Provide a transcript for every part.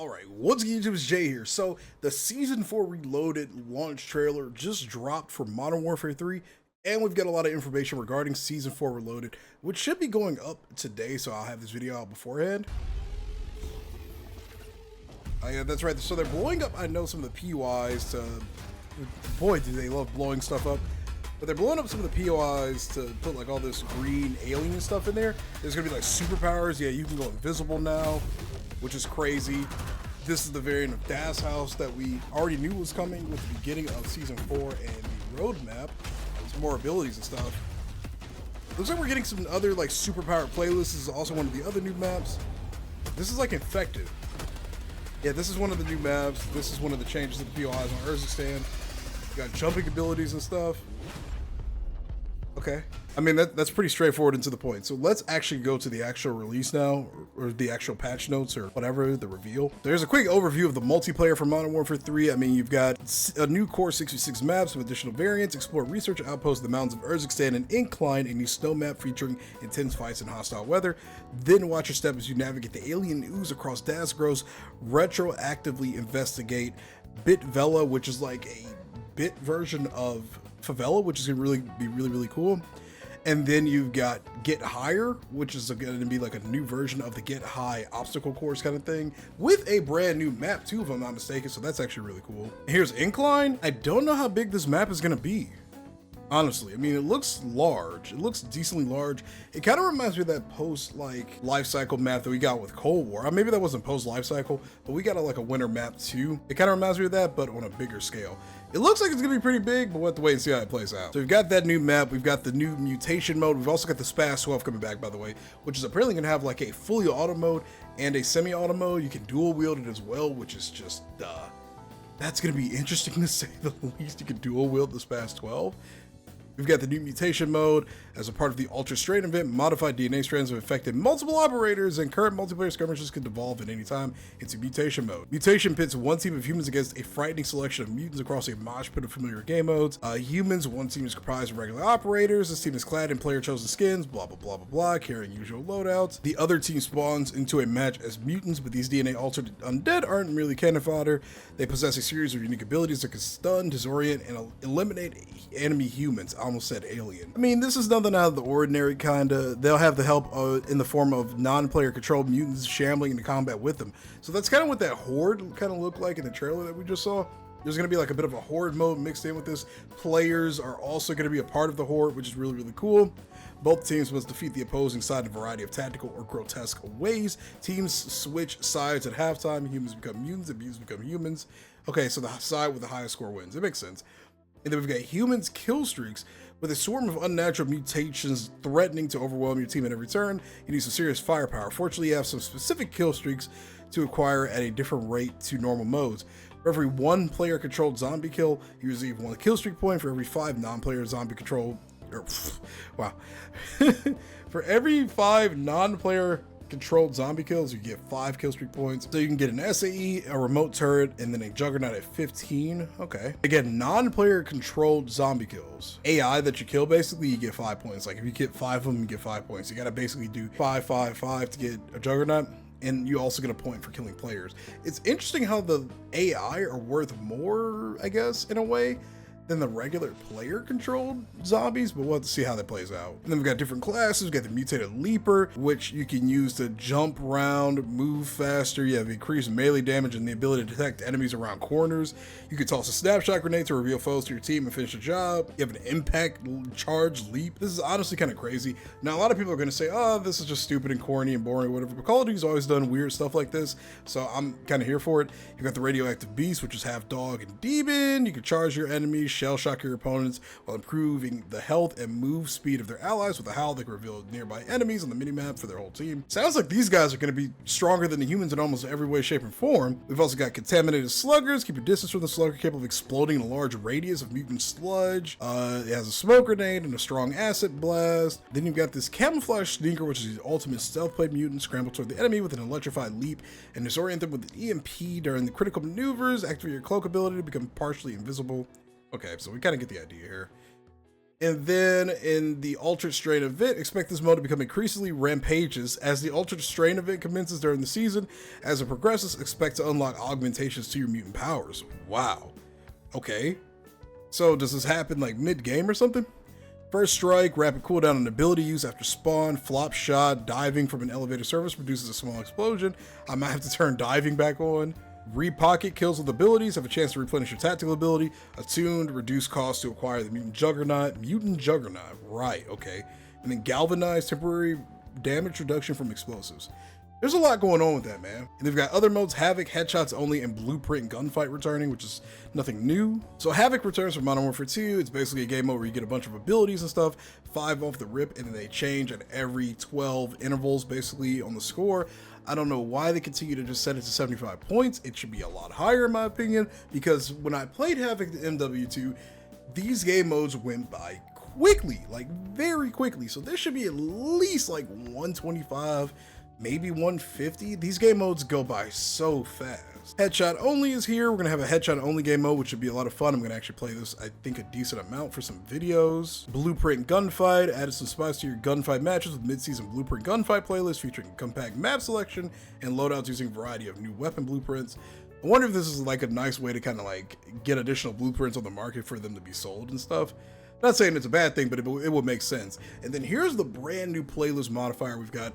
Alright, what's good YouTube, it's Jay here. So, the Season 4 Reloaded launch trailer just dropped for Modern Warfare 3, and we've got a lot of information regarding Season 4 Reloaded, which should be going up today, so I'll have this video out beforehand. Oh yeah, that's right, so they're blowing up, I know, some of the POIs to... Boy, do they love blowing stuff up. But they're blowing up some of the POIs to put like all this green alien stuff in there. There's gonna be like superpowers, yeah, you can go invisible now, which is crazy. This is the variant of Das House that we already knew was coming with the beginning of Season 4 and the roadmap. Some more abilities and stuff. Looks like we're getting some other like superpowered playlists. This is also one of the other new maps. This is like Infected. Yeah, this is one of the new maps. This is one of the changes to the POIs on Urzikstan. You got jumping abilities and stuff. Okay. I mean, that's pretty straightforward and to the point. So let's actually go to the actual release now, or the actual patch notes or whatever, the reveal. There's a quick overview of the multiplayer for Modern Warfare 3. I mean, you've got a new core 66 maps with additional variants, explore research outposts in the mountains of Urzikstan and Incline, a new snow map featuring intense fights and hostile weather. Then watch your step as you navigate the alien ooze across Dasgross, retroactively investigate Bitvela, which is like a bit version of Favela, which is gonna be really cool. And then you've got Get Higher, which is going to be like a new version of the Get High obstacle course kind of thing, with a brand new map too, if I'm not mistaken. So that's actually really cool. Here's Incline. I don't know how big this map is going to be, honestly. I mean, it looks large. It looks decently large. It kind of reminds me of that post like life cycle map that we got with Cold War. Maybe that wasn't post life cycle, but we got like a winter map too. It kind of reminds me of that, but on a bigger scale. It looks like it's gonna be pretty big, but we'll have to wait and see how it plays out. So we've got that new map. We've got the new mutation mode. We've also got the SPAS 12 coming back, by the way, which is apparently gonna have like a fully auto mode and a semi-auto mode. You can dual wield it as well, which is just that's gonna be interesting to say the least. You can dual wield the SPAS 12. We've got the new mutation mode as a part of the Ultra Strain event. Modified DNA strands have affected multiple operators, and current multiplayer skirmishes can devolve at any time into mutation mode. Mutation pits one team of humans against a frightening selection of mutants across a mosh pit of familiar game modes. Humans, one team is comprised of regular operators. This team is clad in player-chosen skins, blah, blah, blah, blah, blah, carrying usual loadouts. The other team spawns into a match as mutants, but these DNA-altered undead aren't really cannon fodder. They possess a series of unique abilities that can stun, disorient, and eliminate enemy humans. I almost said alien. I mean, this is nothing out of the ordinary, kinda. They'll have the help in the form of non-player controlled mutants shambling into combat with them. So that's kind of what that horde kind of looked like in the trailer that we just saw. There's going to be like a bit of a horde mode mixed in with this. Players are also going to be a part of the horde, which is really cool. Both teams must defeat the opposing side in a variety of tactical or grotesque ways. Teams switch sides at halftime. Humans become mutants, and mutants become humans. Okay, so the side with the highest score wins. It makes sense. And then we've got humans kill streaks with a swarm of unnatural mutations threatening to overwhelm your team at every turn. You need some serious firepower. Fortunately, you have some specific kill streaks to acquire at a different rate to normal modes. For every one player controlled zombie kill, you receive one kill streak point. For every 5 non-player zombie controlled, wow. For every 5 non-player controlled zombie kills, you get 5 kill streak points. So you can get an SAE, a remote turret, and then a juggernaut at 15. Okay. Again, non-player controlled zombie kills. AI that you kill, basically, you get 5 points. Like if you get 5 of them, you get 5 points. You gotta basically do 5, 5, 5 to get a juggernaut. And you also get a point for killing players. It's interesting how the AI are worth more, I guess, in a way, than the regular player controlled zombies, but we'll have to see how that plays out. And then we've got different classes. We've got the mutated leaper, which you can use to jump around, move faster. You have increased melee damage and the ability to detect enemies around corners. You can toss a snapshot grenade to reveal foes to your team and finish the job. You have an impact charge leap. This is honestly kind of crazy. Now, a lot of people are going to say, oh, this is just stupid and corny and boring or whatever, but Call of Duty's always done weird stuff like this, so I'm kind of here for it. You've got the radioactive beast, which is half dog and demon. You can charge your enemies, shell shock your opponents while improving the health and move speed of their allies with a howl that can reveal nearby enemies on the minimap for their whole team. Sounds like these guys are going to be stronger than the humans in almost every way, shape, and form. We've also got contaminated sluggers. Keep your distance from the slugger, capable of exploding in a large radius of mutant sludge. It has a smoke grenade and a strong acid blast. Then you've got this camouflage sneaker, which is the ultimate stealth play mutant. Scramble toward the enemy with an electrified leap and disorient them with an EMP during the critical maneuvers. Activate your cloak ability to become partially invisible. Okay, so we kind of get the idea here. And then in the Altered Strain event, expect this mode to become increasingly rampageous as the Altered Strain event commences during the season. As it progresses, expect to unlock augmentations to your mutant powers. Wow. Okay. So does this happen like mid-game or something? First Strike, rapid cooldown on ability use after spawn, flop shot, diving from an elevator surface produces a small explosion. I might have to turn diving back on. Repocket kills with abilities have a chance to replenish your tactical ability. Attuned, reduced cost to acquire the Mutant Juggernaut. Mutant Juggernaut, right, okay. And then Galvanized, temporary damage reduction from explosives. There's a lot going on with that, man. And they've got other modes, Havoc, Headshots Only, and Blueprint Gunfight returning, which is nothing new. So Havoc returns for Modern Warfare 2. It's basically a game mode where you get a bunch of abilities and stuff, 5 off the rip, and then they change at every 12 intervals, basically, on the score. I don't know why they continue to just set it to 75 points. It should be a lot higher, in my opinion, because when I played Havoc MW2, these game modes went by quickly, like very quickly. So there should be at least like 125, maybe 150. These game modes go by so fast. Headshot Only is here. We're gonna have a Headshot Only game mode, which should be a lot of fun. I'm gonna actually play this, I think, a decent amount for some videos. Blueprint Gunfight added some spice to your gunfight matches with mid-season Blueprint Gunfight playlist featuring compact map selection and loadouts using a variety of new weapon blueprints. I wonder if this is like a nice way to kind of like get additional blueprints on the market for them to be sold and stuff. Not saying it's a bad thing, but it would make sense. And then here's the brand new playlist modifier. We've got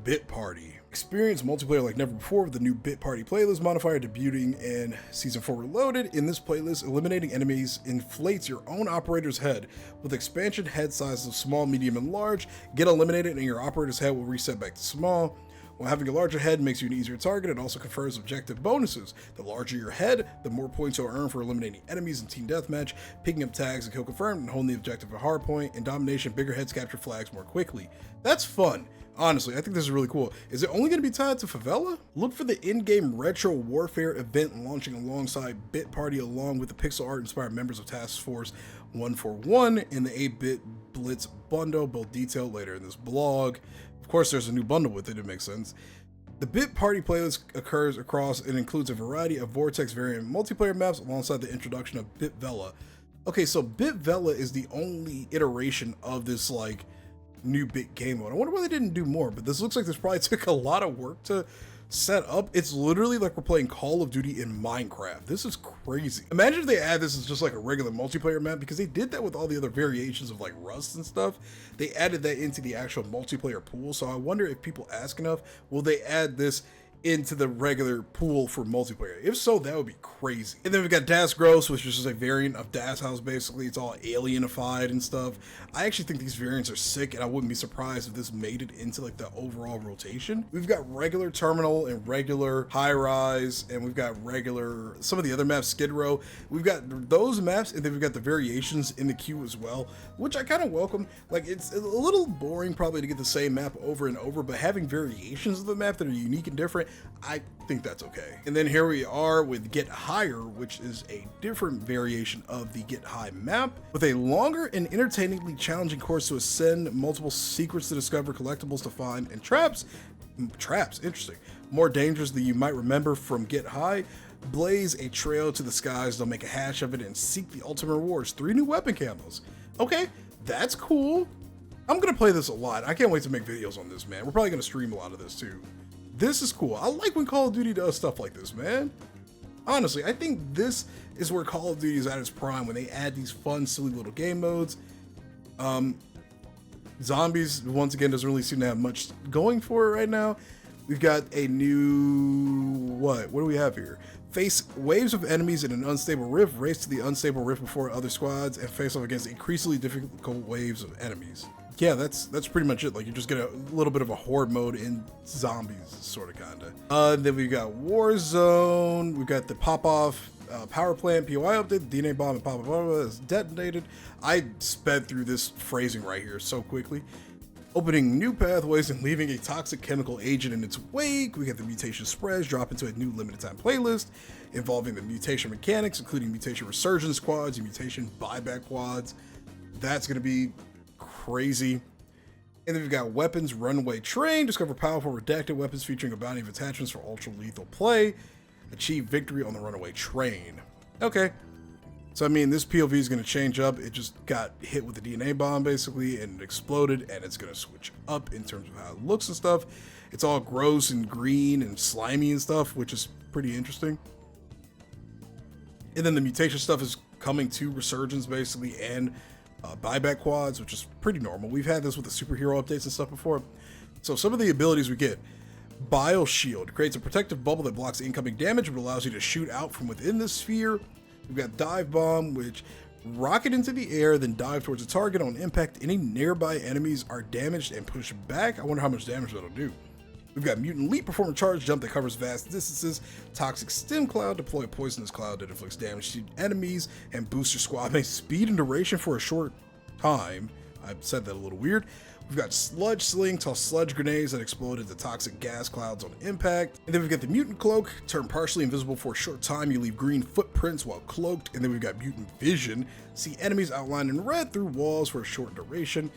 Bit Party. Experience multiplayer like never before with the new Bit Party playlist modifier debuting in Season 4 Reloaded. In this playlist, eliminating enemies inflates your own operator's head. With expansion head sizes of small, medium, and large, get eliminated and your operator's head will reset back to small. While having a larger head makes you an easier target, it also confers objective bonuses. The larger your head, the more points you'll earn for eliminating enemies in Team Deathmatch, picking up tags and kill confirmed, and holding the objective at hardpoint. In Domination, bigger heads capture flags more quickly. That's fun. Honestly, I think this is really cool. Is it only going to be tied to Favela? Look for the in-game Retro Warfare event launching alongside Bit Party along with the pixel art inspired members of Task Force 141 in the 8-bit Blitz bundle, both detailed later in this blog. Of course, there's a new bundle with it, it makes sense. The Bit Party playlist occurs across and includes a variety of Vortex variant multiplayer maps alongside the introduction of Bit Vela. Okay, so Bit Vela is the only iteration of this like new bit game mode. I wonder why they didn't do more, but this looks like this probably took a lot of work to set up. It's literally like we're playing Call of Duty in Minecraft. This is crazy. Imagine if they add this as just like a regular multiplayer map, because they did that with all the other variations of like Rust and stuff. They added that into the actual multiplayer pool. So I wonder if people ask enough, will they add this into the regular pool for multiplayer? If so, that would be crazy. And then we've got Das Gross, which is just a variant of Das House. Basically, it's all alienified and stuff. I actually think these variants are sick, and I wouldn't be surprised if this made it into like the overall rotation. We've got regular Terminal and regular High Rise, and we've got regular, some of the other maps, Skid Row. We've got those maps, and then we've got the variations in the queue as well, which I kind of welcome. Like, it's a little boring probably to get the same map over and over, but having variations of the map that are unique and different, I think that's okay. And then here we are with Get Higher, which is a different variation of the Get High map with a longer and entertainingly challenging course to ascend, multiple secrets to discover, collectibles to find, and traps, interesting, more dangerous than you might remember from Get High. Blaze a trail to the skies, don't make a hash of it, and seek the ultimate rewards. 3 new weapon camos. Okay, that's cool. I'm gonna play this a lot. I can't wait to make videos on this, man. We're probably gonna stream a lot of this too. This is cool. I like when Call of Duty does stuff like this, man. Honestly, I think this is where Call of Duty is at its prime, when they add these fun, silly little game modes. Zombies, once again, doesn't really seem to have much going for it right now. We've got a new, what do we have here? Face waves of enemies in an unstable rift, race to the unstable rift before other squads, and face off against increasingly difficult waves of enemies. Yeah, that's pretty much it. Like, you just get a little bit of a horde mode in zombies, sort of, kinda. Then we've got Warzone. We've got the pop-off power plant POI update. The DNA bomb and pop-off is detonated. I sped through this phrasing right here so quickly. Opening new pathways and leaving a toxic chemical agent in its wake. We got the mutation spreads drop into a new limited time playlist involving the mutation mechanics, including mutation resurgence quads and mutation buyback quads. That's gonna be crazy. And then we've got weapons runway train. Discover powerful redacted weapons featuring a bounty of attachments for ultra lethal play. Achieve victory on the runaway train. Okay. So I mean, this POV is going to change up. It just got hit with a DNA bomb basically, and it exploded, and it's going to switch up in terms of how it looks and stuff. It's all gross and green and slimy and stuff, which is pretty interesting. And then the mutation stuff is coming to Resurgence basically, and buyback quads, which is pretty normal. We've had this with the superhero updates and stuff before. So some of the abilities we get: Bile Shield creates a protective bubble that blocks incoming damage but allows you to shoot out from within the sphere. We've got Dive Bomb, which rocket into the air, then dive towards a target. On impact, any nearby enemies are damaged and pushed back. I wonder how much damage that'll do. We've got Mutant Leap, perform a charge jump that covers vast distances. Toxic Stem Cloud, deploy a poisonous cloud that inflicts damage to enemies and boost your squad mate's speed and duration for a short time. I said that a little weird. We've got Sludge Sling, toss sludge grenades that explode into toxic gas clouds on impact. And then we've got the Mutant Cloak, turn partially invisible for a short time. You leave green footprints while cloaked. And then we've got Mutant Vision, see enemies outlined in red through walls for a short duration.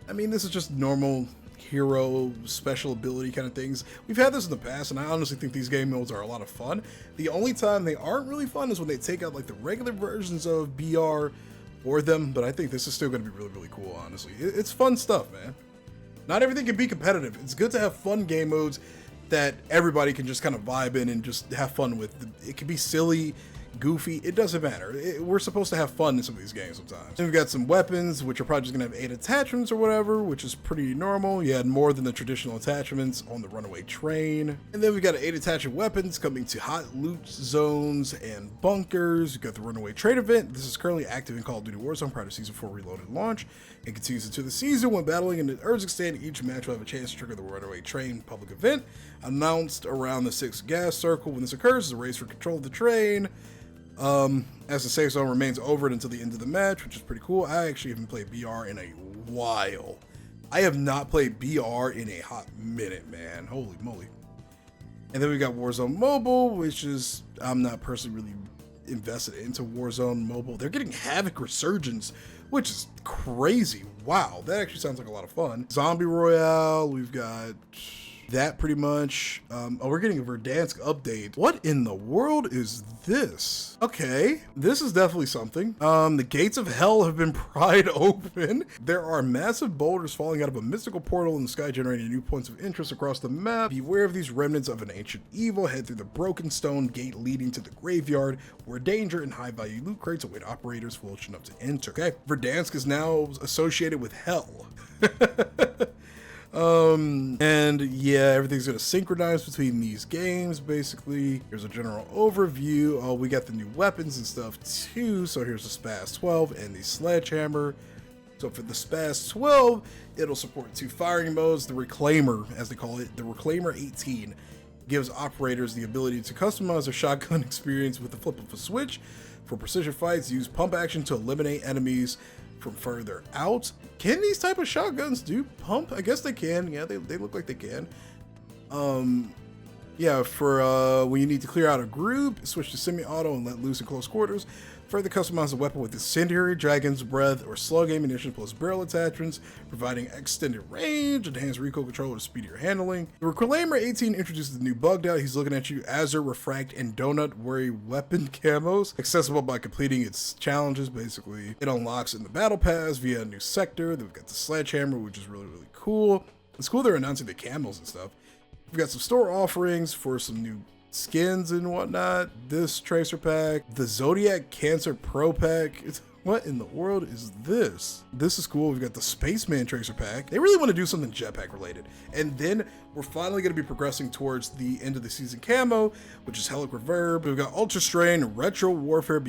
I mean, this is just normal hero special ability kind of things. We've had this in the past, and I honestly think these game modes are a lot of fun. The only time they aren't really fun is when they take out like the regular versions of BR for them, but I think this is still going to be really, really cool, honestly. It's fun stuff, man. Not everything can be competitive. It's good to have fun game modes that everybody can just kind of vibe in and just have fun with. It can be silly, goofy, it doesn't matter. We're supposed to have fun in some of these games sometimes. And we've got some weapons, which are probably just gonna have 8 attachments or whatever, which is pretty normal. You had more than the traditional attachments on the runaway train. And then we've got 8 attachment weapons coming to hot loot zones and bunkers. We've got the runaway train event. This is currently active in Call of Duty Warzone prior to Season 4 Reloaded launch. It continues into the season. When battling in the Urzikstan, each match will have a chance to trigger the runaway train public event announced around the 6th gas circle. When this occurs, the race for control of the train. As the safe zone remains over it until the end of the match, which is pretty cool. I actually haven't played BR in a while. I have not played BR in a hot minute, man. Holy moly. And then we got Warzone Mobile, which is, I'm not personally really invested into Warzone Mobile. They're getting Havoc Resurgence, which is crazy. Wow, that actually sounds like a lot of fun. Zombie Royale, we've got that pretty much. Oh, we're getting a Verdansk update. What in the world is this? Okay, this is definitely something. The gates of hell have been pried open. There are massive boulders falling out of a mystical portal in the sky, generating new points of interest across the map. Beware of these remnants of an ancient evil. Head through the broken stone gate leading to the graveyard, where danger and high value loot crates await operators foolish enough to enter. Okay, Verdansk is now associated with hell. And yeah, everything's gonna synchronize between these games basically. Here's a general overview. Oh, we got the new weapons and stuff too. So here's the Spaz 12 and the Sledgehammer. So for the Spaz 12, it'll support 2 firing modes. The Reclaimer, as they call it, the Reclaimer 18, gives operators the ability to customize their shotgun experience with the flip of a switch. For precision fights, use pump action to eliminate enemies from further out. Can these type of shotguns do pump? I guess they can. Yeah, they look like they can. Yeah, for when you need to clear out a group, switch to semi-auto and let loose in close quarters. Further customize the weapon with incendiary, dragon's breath, or slug ammunition plus barrel attachments, providing extended range, enhanced recoil control, or speedier handling. The Reclaimer 18 introduces the new bugged out "He's Looking at You" Azure, Refract, and Donut Worry weapon camos, accessible by completing its challenges. Basically, it unlocks in the battle pass via a new sector. Then we've got the Sledgehammer, which is really, really cool. It's cool they're announcing the camos and stuff. We've got some store offerings for some new skins and whatnot. This tracer pack, the Zodiac Cancer Pro pack. What in the world is this? This is cool. We've got the Spaceman tracer pack. They really want to do something jetpack related. And then we're finally going to be progressing towards the end of the season camo, which is Helic Reverb. We've got Ultra Strain, Retro Warfare,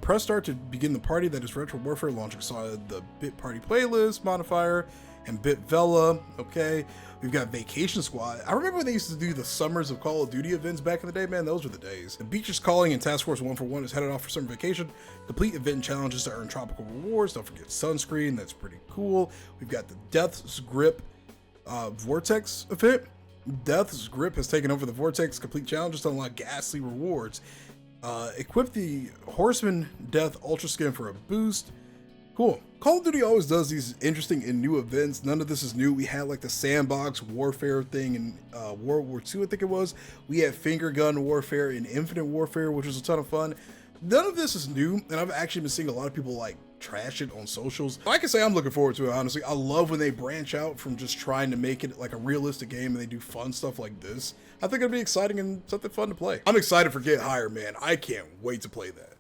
press start to begin the party. That is Retro Warfare, launching the Bit Party playlist modifier, and Bit Vela. Okay, we've got Vacation Squad. I remember when they used to do the Summers of Call of Duty events back in the day, man. Those were the days. The Beach is Calling and Task Force 141 is headed off for summer vacation. Complete event challenges to earn tropical rewards. Don't forget sunscreen. That's pretty cool. We've got the Death's Grip Vortex event. Death's Grip has taken over the Vortex. Complete challenges to unlock ghastly rewards. Equip the Horseman Death Ultra Skin for a boost. Cool. Call of Duty always does these interesting and new events. None of this is new. We had like the sandbox warfare thing in World War II, I think it was. We had finger gun warfare and infinite warfare, which was a ton of fun. None of this is new, and I've actually been seeing a lot of people like trash it on socials. I can say I'm looking forward to it, honestly. I love when they branch out from just trying to make it like a realistic game and they do fun stuff like this. I think it'll be exciting and something fun to play. I'm excited for Get Higher, man. I can't wait to play that.